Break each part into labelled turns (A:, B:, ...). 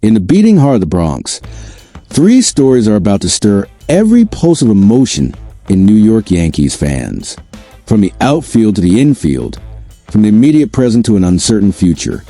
A: In the beating heart of the Bronx, three stories are about to stir every pulse of emotion in New York Yankees fans. From the outfield to the infield, from the immediate present to an uncertain future,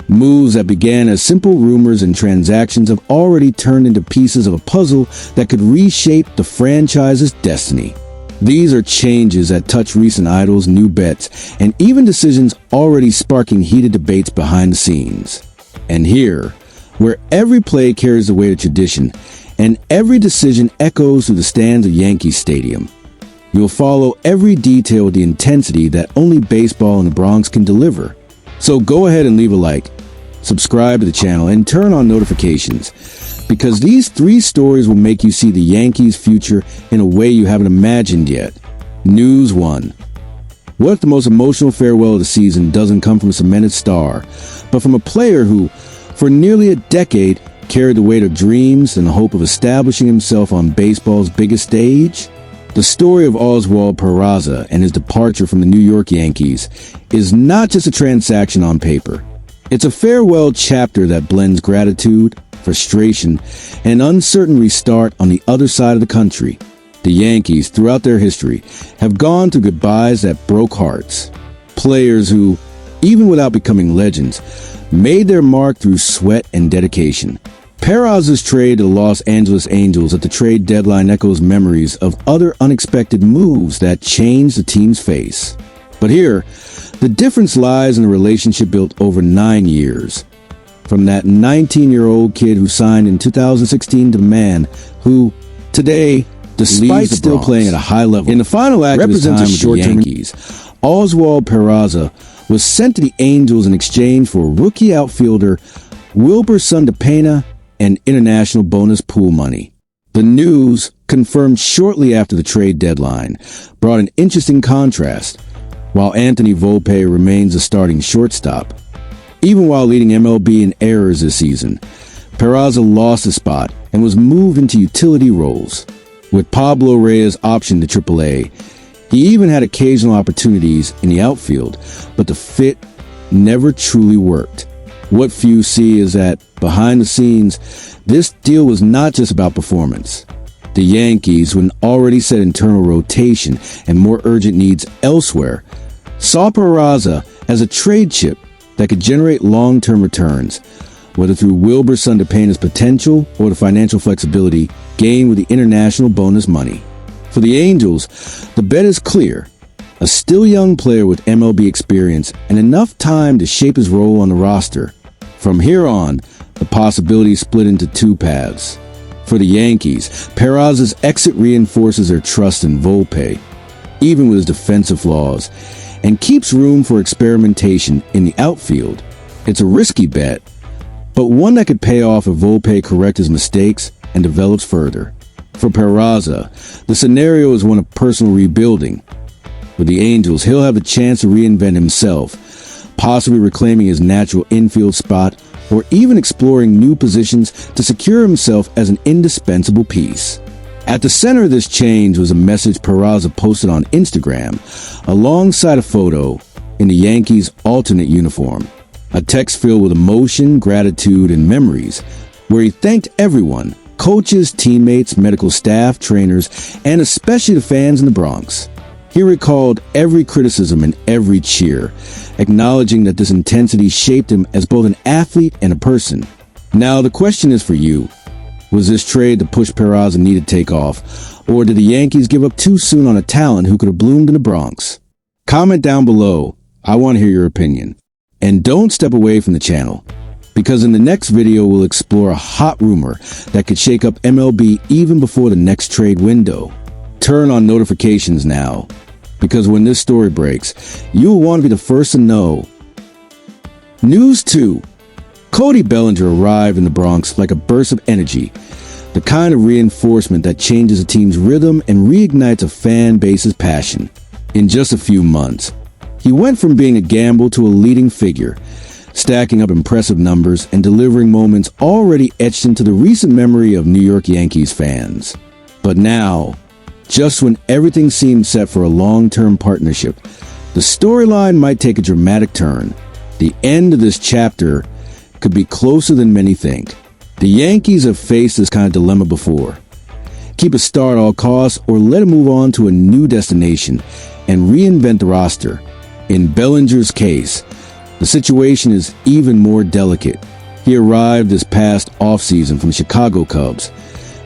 A: moves that began as simple rumors and transactions have already turned into pieces of a puzzle that could reshape the franchise's destiny. These are changes that touch recent idols, new bets, and even decisions already sparking heated debates behind the scenes. And here, where every play carries the weight of tradition and every decision echoes through the stands of Yankee Stadium, you'll follow every detail with the intensity that only baseball in the Bronx can deliver. So go ahead and leave a like, subscribe to the channel, and turn on notifications, because these three stories will make you see the Yankees' future in a way you haven't imagined yet. News 1. What if the most emotional farewell of the season doesn't come from a cemented star, but from a player who, for nearly a decade, carried the weight of dreams and the hope of establishing himself on baseball's biggest stage? The story of Oswald Peraza and his departure from the New York Yankees is not just a transaction on paper. It's a farewell chapter that blends gratitude, frustration, and uncertain restart on the other side of the country. The Yankees, throughout their history, have gone through goodbyes that broke hearts. Players who, even without becoming legends, made their mark through sweat and dedication. Peraza's trade to the Los Angeles Angels at the trade deadline echoes memories of other unexpected moves that changed the team's face. But here, the difference lies in a relationship built over 9 years. From that 19-year-old kid who signed in 2016 to the man who, today, despite still playing at a high level, in the final act of his time with the Yankees, Oswald Peraza was sent to the Angels in exchange for rookie outfielder Wilber Santapena and international bonus pool money. The news, confirmed shortly after the trade deadline, brought an interesting contrast. While Anthony Volpe remains a starting shortstop, even while leading MLB in errors this season, Peraza lost his spot and was moved into utility roles. With Pablo Reyes optioned to AAA, he even had occasional opportunities in the outfield, but the fit never truly worked. What few see is that, behind the scenes, this deal was not just about performance. The Yankees, with an already set internal rotation and more urgent needs elsewhere, saw Peraza as a trade chip that could generate long-term returns, whether through Wilber Santapena's potential or the financial flexibility gained with the international bonus money. For the Angels, the bet is clear. A still young player with MLB experience and enough time to shape his role on the roster. From here on, the possibilities split into two paths. For the Yankees, Peraza's exit reinforces their trust in Volpe, even with his defensive flaws, and keeps room for experimentation in the outfield. It's a risky bet, but one that could pay off if Volpe corrects his mistakes and develops further. For Peraza, the scenario is one of personal rebuilding. With the Angels, he'll have a chance to reinvent himself, possibly reclaiming his natural infield spot or even exploring new positions to secure himself as an indispensable piece. At the center of this change was a message Peraza posted on Instagram, alongside a photo in the Yankees' alternate uniform. A text filled with emotion, gratitude, and memories, where he thanked everyone, coaches, teammates, medical staff, trainers, and especially the fans in the Bronx. He recalled every criticism and every cheer, acknowledging that this intensity shaped him as both an athlete and a person. Now, the question is for you. Was this trade the push Peraza needed to take off, or did the Yankees give up too soon on a talent who could have bloomed in the Bronx? Comment down below. I want to hear your opinion. And don't step away from the channel, because in the next video we'll explore a hot rumor that could shake up MLB even before the next trade window. Turn on notifications now, because when this story breaks, you'll want to be the first to know. News 2. Cody Bellinger arrived in the Bronx like a burst of energy, the kind of reinforcement that changes a team's rhythm and reignites a fan base's passion. In just a few months, he went from being a gamble to a leading figure, stacking up impressive numbers and delivering moments already etched into the recent memory of New York Yankees fans. But now, just when everything seemed set for a long-term partnership, the storyline might take a dramatic turn. The end of this chapter could be closer than many think. The Yankees have faced this kind of dilemma before. Keep a star at all costs or let him move on to a new destination and reinvent the roster. In Bellinger's case, the situation is even more delicate. He arrived this past offseason from the Chicago Cubs,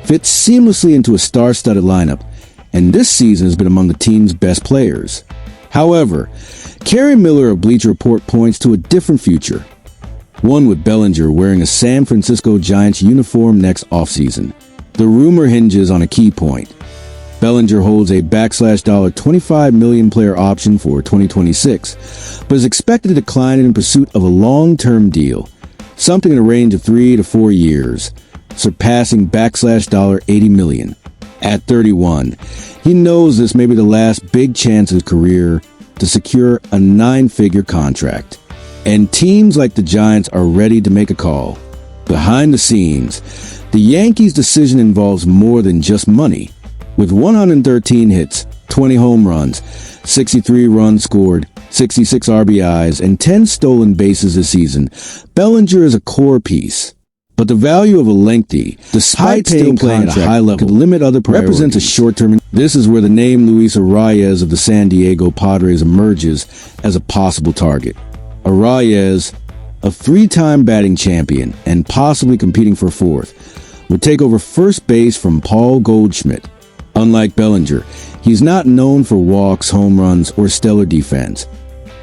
A: fits seamlessly into a star-studded lineup, and this season has been among the team's best players. However, Kerry Miller of Bleacher Report points to a different future, one with Bellinger wearing a San Francisco Giants uniform next offseason. The rumor hinges on a key point. Bellinger holds a $25 million player option for 2026, but is expected to decline in pursuit of a long-term deal, something in a range of 3 to 4 years, surpassing $80 million. At 31, he knows this may be the last big chance of his career to secure a 9-figure contract. And teams like the Giants are ready to make a call. Behind the scenes, the Yankees' decision involves more than just money. With 113 hits, 20 home runs, 63 runs scored, 66 RBIs, and 10 stolen bases this season, Bellinger is a core piece. But the value of a lengthy, despite still playing at a high level, could limit other priorities. Represents a short-term. This is where the name Luis Arraez of the San Diego Padres emerges as a possible target. Arraez, a 3-time batting champion and possibly competing for fourth, would take over first base from Paul Goldschmidt. Unlike Bellinger, he's not known for walks, home runs, or stellar defense,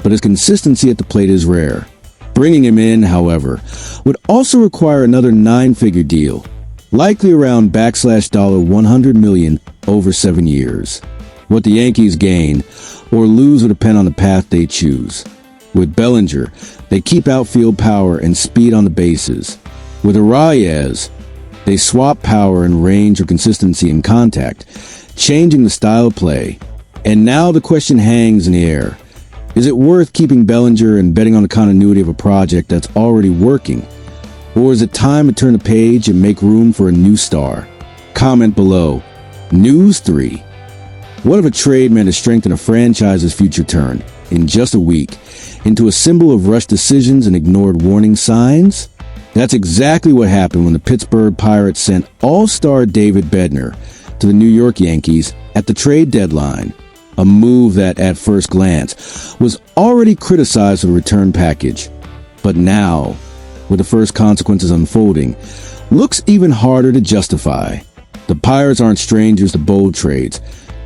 A: but his consistency at the plate is rare. Bringing him in, however, would also require another 9-figure deal, likely around $100 million over 7 years. What the Yankees gain or lose will depend on the path they choose. With Bellinger, they keep outfield power and speed on the bases. With Arraez, they swap power and range or consistency in contact, changing the style of play. And now the question hangs in the air. Is it worth keeping Bellinger and betting on the continuity of a project that's already working? Or is it time to turn the page and make room for a new star? Comment below. News 3. What if a trade meant to strengthen a franchise's future turn, in just a week, into a symbol of rushed decisions and ignored warning signs? That's exactly what happened when the Pittsburgh Pirates sent all-star David Bednar to the New York Yankees at the trade deadline, a move that, at first glance, was already criticized for the return package. But now, with the first consequences unfolding, looks even harder to justify. The Pirates aren't strangers to bold trades,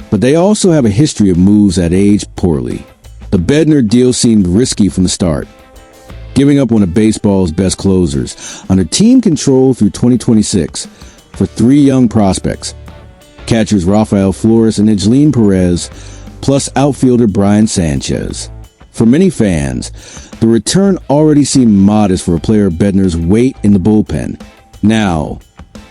A: but they also have a history of moves that age poorly. The Bednar deal seemed risky from the start, giving up one of baseball's best closers under team control through 2026 for 3 young prospects, catchers Rafael Flores and Edgelin Perez, plus outfielder Brian Sanchez. For many fans, the return already seemed modest for a player of Bednar's weight in the bullpen. Now,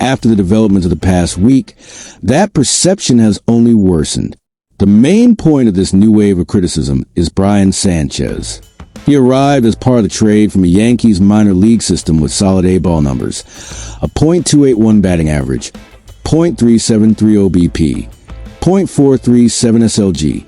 A: after the developments of the past week, that perception has only worsened. The main point of this new wave of criticism is Brian Sanchez. He arrived as part of the trade from a Yankees minor league system with solid A-ball numbers, a .281 batting average, .373 OBP, .437 SLG,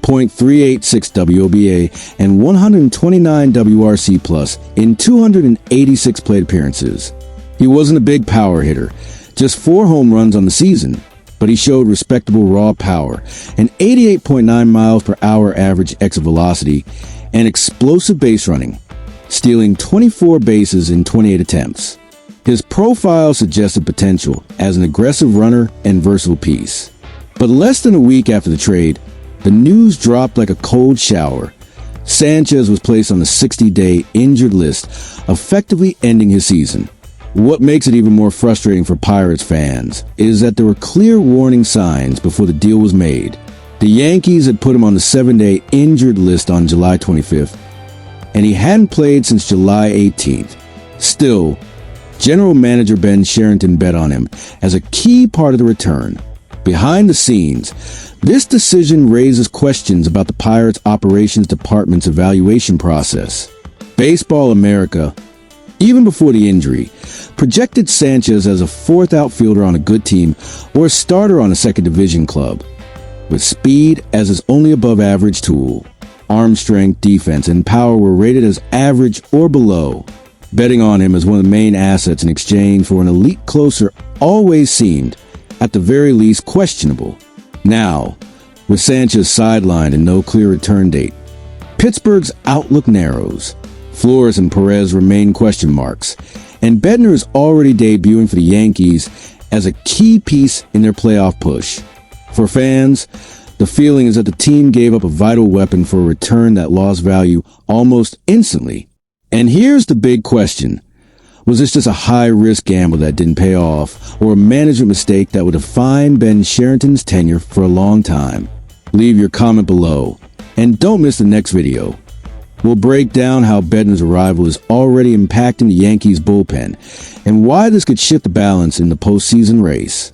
A: .386 WOBA, and 129 WRC plus in 286 plate appearances. He wasn't a big power hitter, just 4 home runs on the season, but he showed respectable raw power, an 88.9 miles per hour average exit velocity, and explosive base running, stealing 24 bases in 28 attempts. His profile suggested potential as an aggressive runner and versatile piece. But less than a week after the trade, the news dropped like a cold shower. Sanchez was placed on the 60-day injured list, effectively ending his season. What makes it even more frustrating for Pirates fans is that there were clear warning signs before the deal was made. The Yankees had put him on the 7-day injured list on July 25th, and he hadn't played since July 18th. Still, General Manager Ben Cherington bet on him as a key part of the return. Behind the scenes, this decision raises questions about the Pirates' operations department's evaluation process. Baseball America, even before the injury, projected Sanchez as a 4th outfielder on a good team or a starter on a second division club, with speed as his only above-average tool. Arm strength, defense, and power were rated as average or below. Betting on him as one of the main assets in exchange for an elite closer always seemed, at the very least, questionable. Now, with Sanchez sidelined and no clear return date, Pittsburgh's outlook narrows. Flores and Perez remain question marks, and Bednar is already debuting for the Yankees as a key piece in their playoff push. For fans, the feeling is that the team gave up a vital weapon for a return that lost value almost instantly. And here's the big question. Was this just a high-risk gamble that didn't pay off, or a management mistake that would define Ben Cherington's tenure for a long time? Leave your comment below, and don't miss the next video. We'll break down how Bednar's arrival is already impacting the Yankees bullpen, and why this could shift the balance in the postseason race.